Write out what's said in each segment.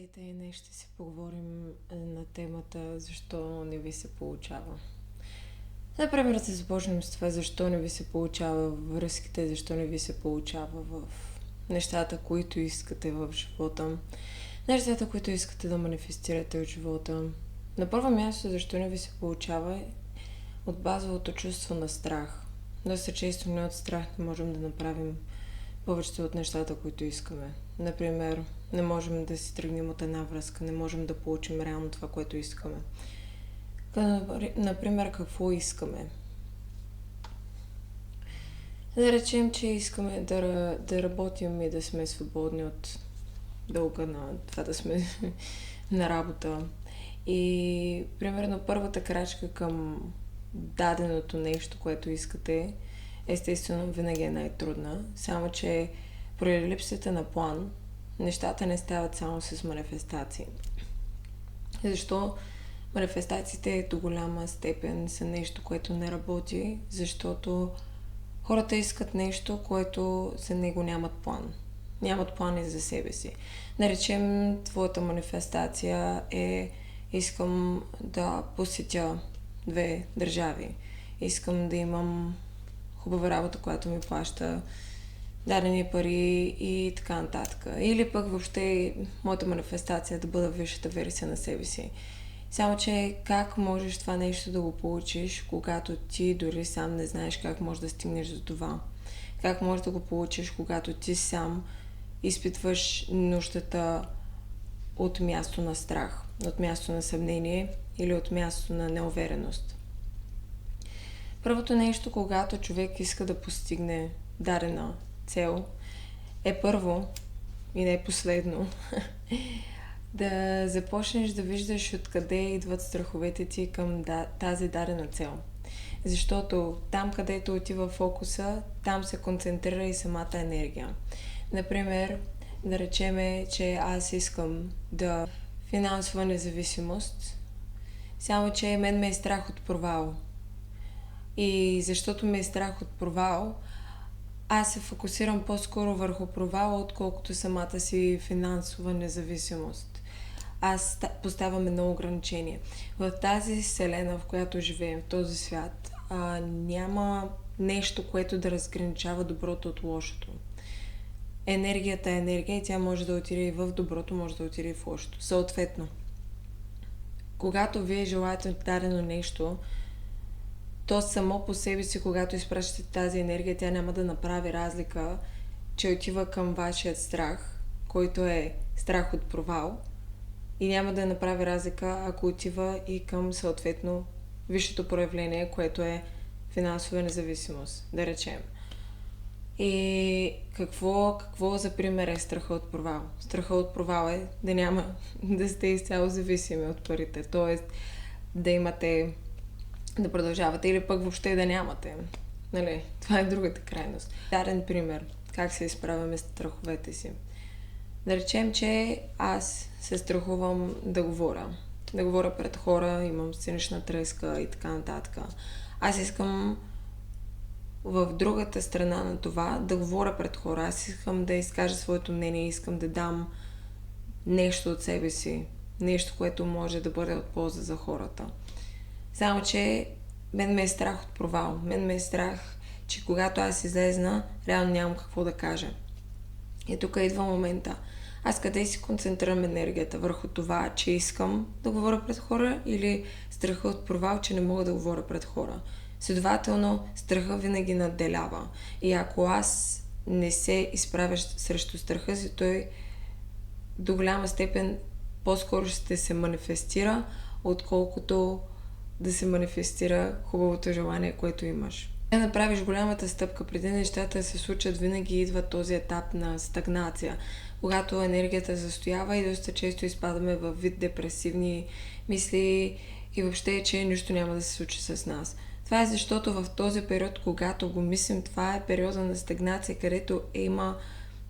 Здравейте, днес ще си поговорим на темата защо не ви се получава. Например, да се започнем с това защо не ви се получава в връзките, защо не ви се получава в нещата, които искате в живота, нещата, които искате да манифестирате от живота. На първо място, защо не ви се получава от базовото чувство на страх. Доста често не от страх не можем да направим повечето от нещата, които искаме. Например, не можем да си тръгнем от една връзка, не можем да получим реално това, което искаме. Например, какво искаме? Да речем, че искаме да работим и да сме свободни от дълга на това да сме на работа. И примерно първата крачка към даденото нещо, което искате, естествено винаги е най-трудна, само че поради липсата на план, нещата не стават само с манифестации. Защо манифестациите до голяма степен са нещо, което не работи? Защото хората искат нещо, което за него нямат план. Нямат плани за себе си. Наречем, твоята манифестация е искам да посетя 2 държави. Искам да имам хубава работа, която ми плаща дадени пари и така нататък. Или пък въобще моята манифестация да бъда висшата версия на себе си. Само че как можеш това нещо да го получиш, когато ти дори сам не знаеш как можеш да стигнеш до това? Как можеш да го получиш, когато ти сам изпитваш нуждата от място на страх, от място на съмнение или от място на неувереност? Първото нещо, когато човек иска да постигне дадена цел, е първо и не последно да започнеш да виждаш откъде идват страховете ти към тази дадена цел. Защото там, където отива фокуса, там се концентрира и самата енергия. Например, да речеме, че аз искам да финансова независимост, само че мен ме е страх от провал. И защото ме е страх от провал, аз се фокусирам по-скоро върху провала, отколкото самата си финансова независимост. Аз поставям едно ограничение. В тази вселена, в която живеем, в този свят, няма нещо, което да разграничава доброто от лошото. Енергията е енергия и тя може да отиде и в доброто, може да отиде и в лошото. Съответно, когато вие желаете дадено нещо, то само по себе си, когато изпращате тази енергия, тя няма да направи разлика, че отива към вашият страх, който е страх от провал, и няма да направи разлика, ако отива и към съответно висшето проявление, което е финансова независимост, да речем. И какво за пример е страха от провал? Страха от провал е да няма да сте изцяло зависими от парите, т.е. да имате, да продължавате или пък въобще да нямате. Нали? Това е другата крайност. Даден пример. Как се изправяме с страховете си. Да речем, че аз се страхувам да говоря. Да говоря пред хора, имам сценична треска и така нататък. Аз искам в другата страна на това да говоря пред хора. Аз искам да изкажа своето мнение, искам да дам нещо от себе си. Нещо, което може да бъде от полза за хората. Само, че мен ме е страх от провал. Мен ме е страх, че когато аз излезна, реално нямам какво да кажа. И тук идва момента. Аз къде си концентрирам енергията? Върху това, че искам да говоря пред хора, или страха от провал, че не мога да говоря пред хора? Следователно, страха винаги надделява. И ако аз не се изправя срещу страха си, той до голяма степен по-скоро ще се манифестира, отколкото да се манифестира хубавото желание, което имаш. Да направиш голямата стъпка, преди нещата да се случат, винаги идва този етап на стагнация, когато енергията застоява и доста често изпадаме в вид депресивни мисли и въобще, че нищо няма да се случи с нас. Това е защото в този период, когато го мислим, това е периода на стагнация, където има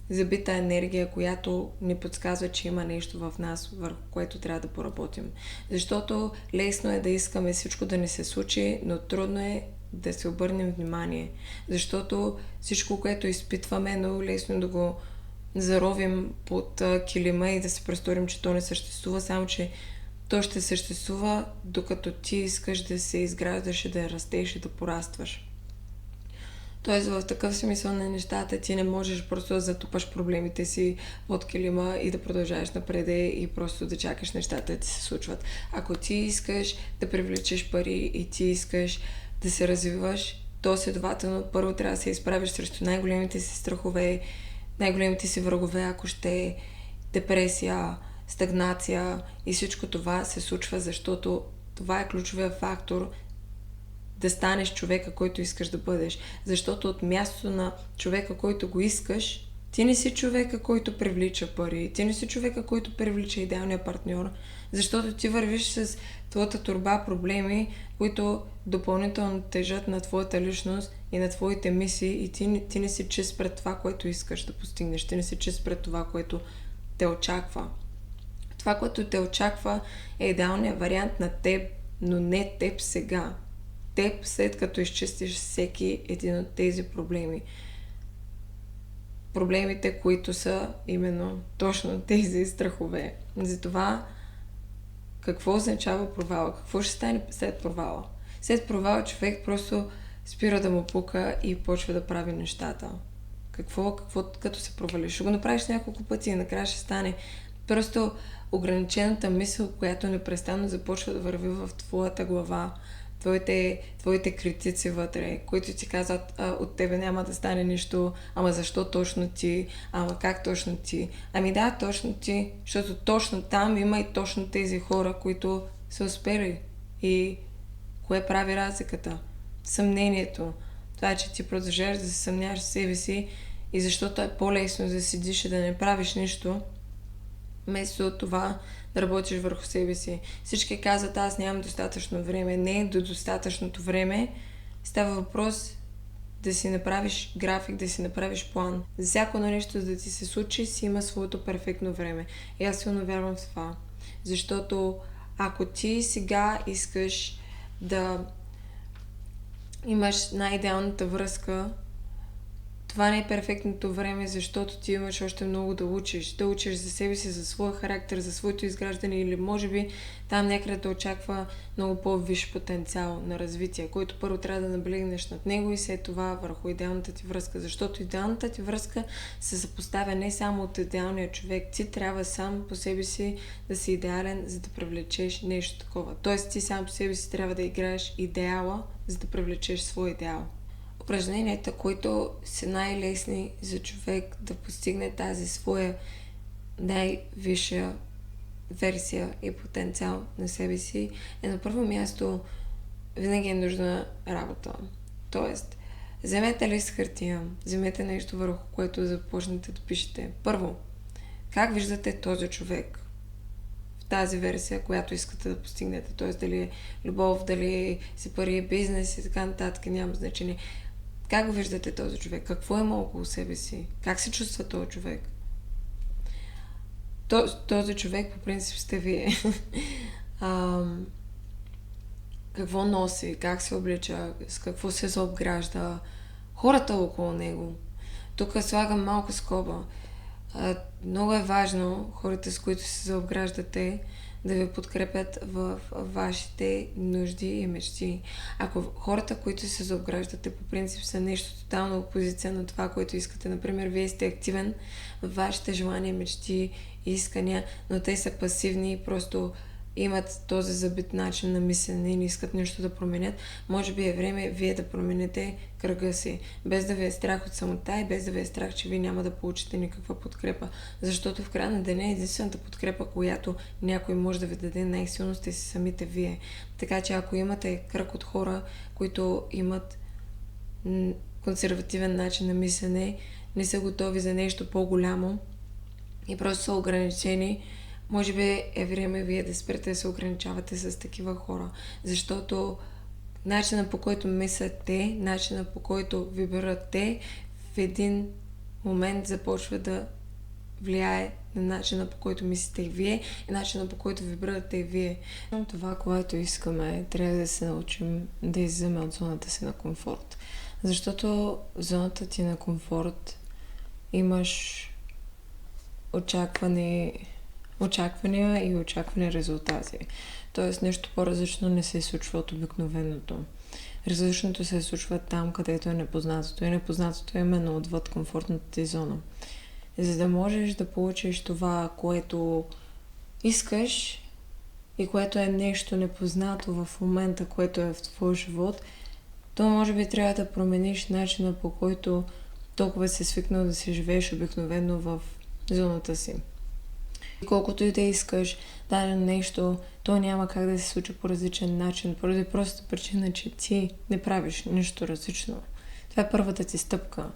забита енергия, която ни подсказва, че има нещо в нас, върху което трябва да поработим. Защото лесно е да искаме всичко да ни се случи, но трудно е да се обърнем внимание. Защото всичко, което изпитваме, е много лесно да го заровим под килима и да се престорим, че то не съществува, само че то ще съществува, докато ти искаш да се изграждаш и да растеш и да порастваш. Тоест в такъв смисъл на нещата ти не можеш просто да затупаш проблемите си под килима и да продължаваш напреде и просто да чакаш нещата да ти се случват. Ако ти искаш да привлечеш пари и ти искаш да се развиваш, то следователно първо трябва да се изправиш срещу най-големите си страхове, най-големите си врагове, ако ще е депресия, стагнация и всичко това се случва, защото това е ключовия фактор да станеш човека, който искаш да бъдеш. Защото от мястото на човека, който го искаш, ти не си човека, който привлича пари, ти не си човека, който привлича идеалния партньор, защото ти вървиш с твоята торба проблеми, които допълнително тежат на твоята личност и на твоите мисии и ти не си чист пред това, което искаш да постигнеш, ти не си чист пред това, което те очаква. Това, което те очаква е идеалният вариант на теб, но не теб сега. Теб, след като изчистиш всеки един от тези проблеми. Проблемите, които са именно точно тези страхове. Затова какво означава провала? Какво ще стане след провала? След провала човек просто спира да му пука и почва да прави нещата. Какво като се провалиш? Ще го направиш няколко пъти и накрая ще стане. Просто ограничената мисъл, която непрестанно започва да върви в твоята глава, твоите критици вътре, които ти казват, от тебе няма да стане нищо, ама защо точно ти, ама как точно ти. Ами да, точно ти, защото точно там има и точно тези хора, които са успели. И кое прави разликата? Съмнението. Това е, че ти продължаваш да се съмняваш в себе си и защото е по-лесно да седиш и да не правиш нищо, вместо това да работиш върху себе си. Всички казват, аз нямам достатъчно време. Не, до достатъчното време става въпрос да си направиш график, да си направиш план. За всяко нещо да ти се случи, си има своето перфектно време. И аз силно вярвам в това. Защото ако ти сега искаш да имаш най-идеалната връзка, това не е перфектното време, защото ти имаш още много да учиш. Да учиш за себе си, за своя характер, за своето изграждане или може би там някъде да очаква много по-висш потенциал на развитие, който първо трябва да наблегнеш над него и след това върху идеалната ти връзка. Защото идеалната ти връзка се съпоставя не само от идеалния човек. Ти трябва сам по себе си да си идеален, за да привлечеш нещо такова. Тоест ти сам по себе си трябва да играеш идеала, за да привлечеш своя идеал. Упражненията, които са най-лесни за човек да постигне тази своя най-висша версия и потенциал на себе си, е на първо място винаги е нужна работа. Тоест, вземете лист хартия, вземете нещо върху което започнете да пишете. Първо, как виждате този човек в тази версия, която искате да постигнете? Тоест, дали е любов, дали си пари, бизнес и така нататък, няма значение. Как го виждате този човек? Какво има около себе си? Как се чувства този човек? Този човек по принцип сте вие. Какво носи? Как се облича? С какво се заобгражда? Хората около него. Тук слагам малко скоба. Много е важно хората, с които се заобграждате, да ви подкрепят в вашите нужди и мечти. Ако хората, които се заобграждате, по принцип са нещо тотално опозиция на това, което искате, например, вие сте активен в вашите желания, мечти и искания, но те са пасивни и просто имат този забит начин на мислене и не искат нещо да променят, може би е време вие да промените кръга си, без да ви е страх от самота и без да ви е страх, че вие няма да получите никаква подкрепа. Защото в края на деня единствената подкрепа, която някой може да ви даде най-силно, сте си самите вие. Така че ако имате кръг от хора, които имат консервативен начин на мислене, не са готови за нещо по-голямо и просто са ограничени, може би е време вие да спрете да се ограничавате с такива хора. Защото начинът по който мислят те, начинът по който вибират те, в един момент започва да влияе на начина по който мислите и вие и начина по който вибирате и вие. Това, което искаме, трябва да се научим да излизаме от зоната си на комфорт. Защото в зоната ти на комфорт имаш очаквания и очаквани резултати. Тоест нещо по-различно не се случва от обикновеното. Различното се случва там, където е непознатото. И непознатото е именно отвъд комфортната ти зона. За да можеш да получиш това, което искаш и което е нещо непознато в момента, което е в твой живот, то може би трябва да промениш начина, по който толкова си свикнал да си живееш обикновено в зоната си. И колкото и да искаш дадено нещо, то няма как да се случи по различен начин, поради простата причина, че ти не правиш нищо различно. Това е първата ти стъпка.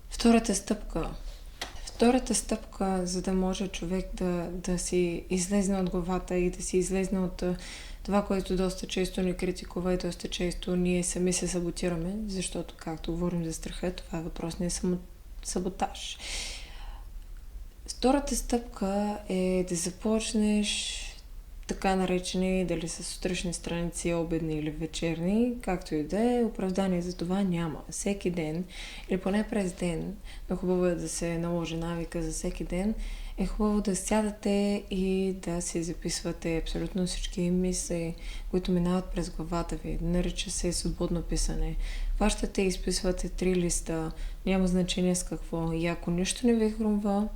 Втората стъпка, за да може човек да си излезне от главата и да си излезне от това, което доста често ни критикува и доста често ние сами се саботираме, защото, както говорим за страха, това е въпросния саботаж. Втората стъпка е да започнеш така наречени, дали са сутрешни страници, обедни или вечерни, както и да е, оправдание за това няма. Всеки ден, или поне през ден, но хубаво е да се наложи навика за всеки ден, е хубаво да сядате и да си записвате абсолютно всички мисли, които минават през главата ви. Нарича се свободно писане. Хващате и изписвате 3 листа, няма значение с какво. И ако нищо не ви хрумва,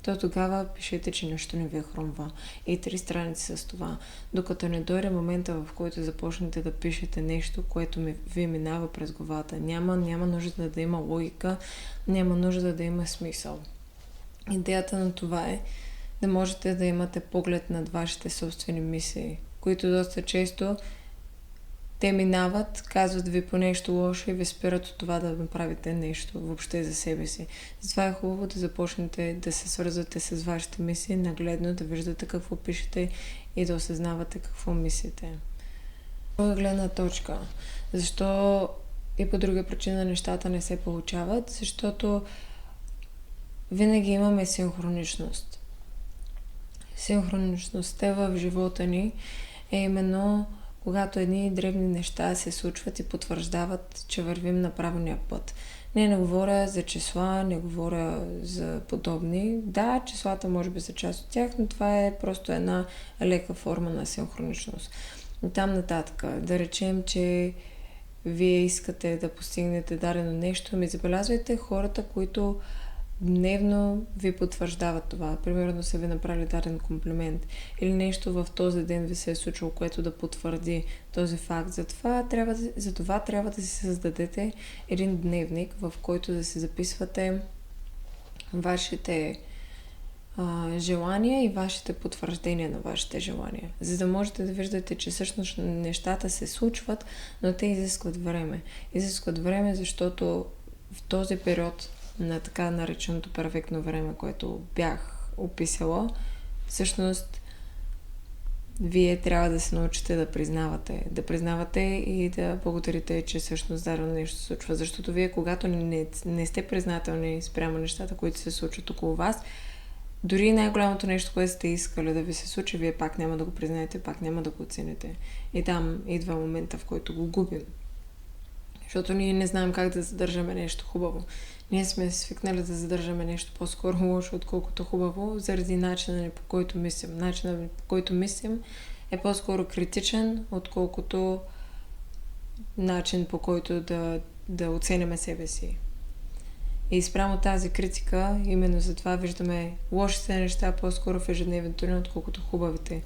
то тогава пишете, че нищо не ви хрумва. И 3 страници с това. Докато не дойде момента, в който започнете да пишете нещо, което ви минава през главата. Няма нужда да има логика, няма нужда да има смисъл. Идеята на това е да можете да имате поглед над вашите собствени мисли, които доста често те минават, казват ви по нещо лошо и ви спират от това да направите нещо въобще за себе си. Затова е хубаво да започнете да се свързвате с вашите мисли, нагледно да виждате какво пишете и да осъзнавате какво мислите. Друга гледна точка. Защо и по друга причина нещата не се получават? Защото винаги имаме синхроничност. Синхроничността в живота ни е именно когато едни дребни неща се случват и потвърждават, че вървим на правилния път. Не говоря за числа, не говоря за подобни. Да, числата може би са част от тях, но това е просто една лека форма на синхроничност. И там нататък, да речем, че вие искате да постигнете дадено нещо, ми забелязвайте хората, които дневно ви потвърждават това. Примерно са ви направили даден комплимент или нещо в този ден ви се е случило, което да потвърди този факт. Затова трябва да си създадете един дневник, в който да си записвате вашите желания и вашите потвърждения на вашите желания. За да можете да виждате, че всъщност нещата се случват, но те изискват време. Изискват време, защото в този период на така нареченото перфектно време, което бях описала, всъщност вие трябва да се научите да признавате. Да признавате и да благодарите, че всъщност дадено нещо се случва. Защото вие, когато не сте признателни спрямо нещата, които се случват около вас, дори най-голямото нещо, което сте искали да ви се случи, вие пак няма да го признаете, пак няма да го оцените. И там идва момента, в който го губим. Защото ние не знаем как да задържаме нещо хубаво. Ние сме свикнали да задържаме нещо по-скоро лошо, отколкото хубаво, заради начина по който мислим. Начинът по който мислим е по-скоро критичен, отколкото начин по който да оценяме себе си. И спрямо тази критика, именно за това виждаме лошите неща по-скоро в ежедневието ни, отколкото хубавите.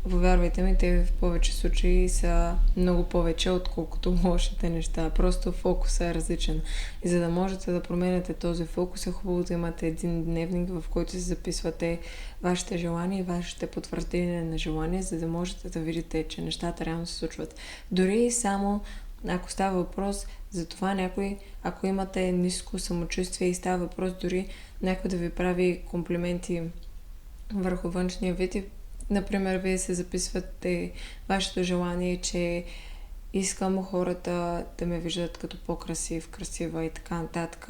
Повярвайте ми, те в повече случаи са много повече, отколкото лошите неща. Просто фокусът е различен. И за да можете да променяте този фокус, е хубаво да имате един дневник, в който си записвате вашите желания и вашите потвърждения на желания, за да можете да видите, че нещата реално се случват. Дори и само ако става въпрос за това някой, ако имате ниско самочувствие и става въпрос дори някой да ви прави комплименти върху външния вид и например, вие се записвате вашето желание, че искам хората да ме виждат като по-красив, красива и така нататък.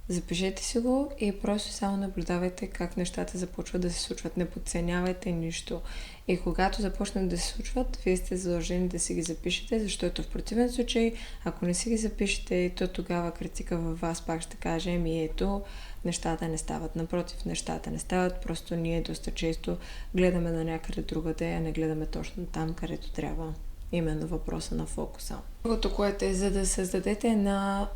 Запишете си го и просто само наблюдавайте как нещата започват да се случват. Не подценявайте нищо. И когато започнат да се случват, вие сте задължени да си ги запишете, защото в противен случай, ако не си ги запишете, то тогава критика във вас пак ще каже, ето, нещата не стават. Напротив, нещата не стават, просто ние доста често гледаме на някъде другаде, а не гледаме точно там, където трябва. Именно въпроса на фокуса. Другото, което е, за да създадете една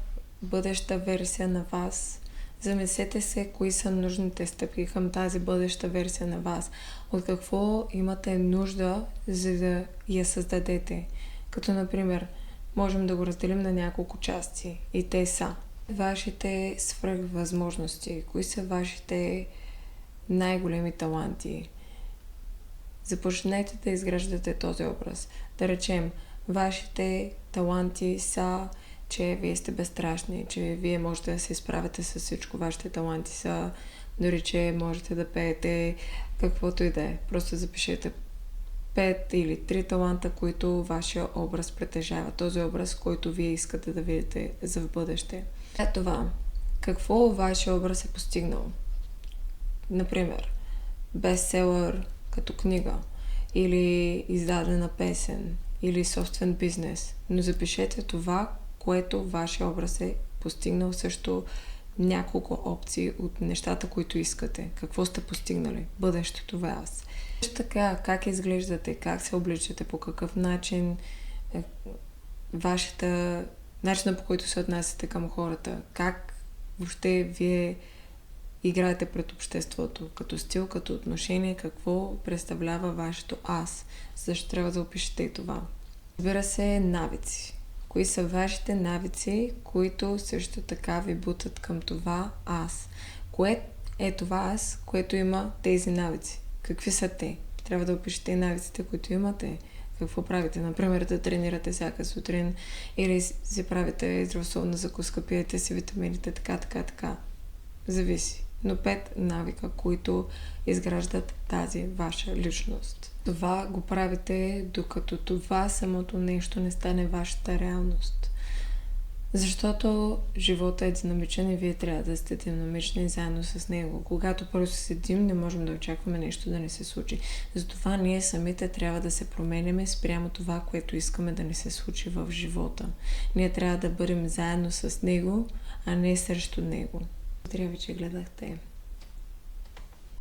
бъдеща версия на вас, замислете се кои са нужните стъпки към тази бъдеща версия на вас. От какво имате нужда, за да я създадете. Като, например, можем да го разделим на няколко части. И те са вашите свръхвъзможности. Кои са вашите най-големи таланти? Започнете да изграждате този образ. Да речем, вашите таланти са, че вие сте безстрашни, че вие можете да се справите с всичко. Вашите таланти са, дори че можете да пеете каквото и да е. Просто запишете 5 или 3 таланта, които вашия образ притежава. Този образ, който вие искате да видите за в бъдеще. След това, какво вашия образ е постигнал? Например, бестселър като книга, или издадена песен, или собствен бизнес. Но запишете това, което вашия образ е постигнал, също няколко опции от нещата, които искате. Какво сте постигнали? Бъдещето вас. Също така, как изглеждате, как се обличате, по какъв начин начинът, по който се отнасяте към хората, как въобще вие играете пред обществото, като стил, като отношение, какво представлява вашето аз. Също трябва да опишете и това. Разбира се, навици. Кои са вашите навици, които също така ви бутат към това аз? Кое е това аз, което има тези навици? Какви са те? Трябва да опишете и навиците, които имате. Какво правите? Например, да тренирате всяка сутрин или си правите здравословна закуска, пиете си витамините, така. Зависи. Но 5 навика, които изграждат тази ваша личност. Това го правите, докато това самото нещо не стане вашата реалност. Защото живота е динамичен и вие трябва да сте динамични заедно с него. Когато просто седим, не можем да очакваме нещо да не се случи. Затова ние самите трябва да се променяме спрямо това, което искаме да ни се случи в живота. Ние трябва да бъдем заедно с него, а не срещу него. Благодаря ви, че гледахте.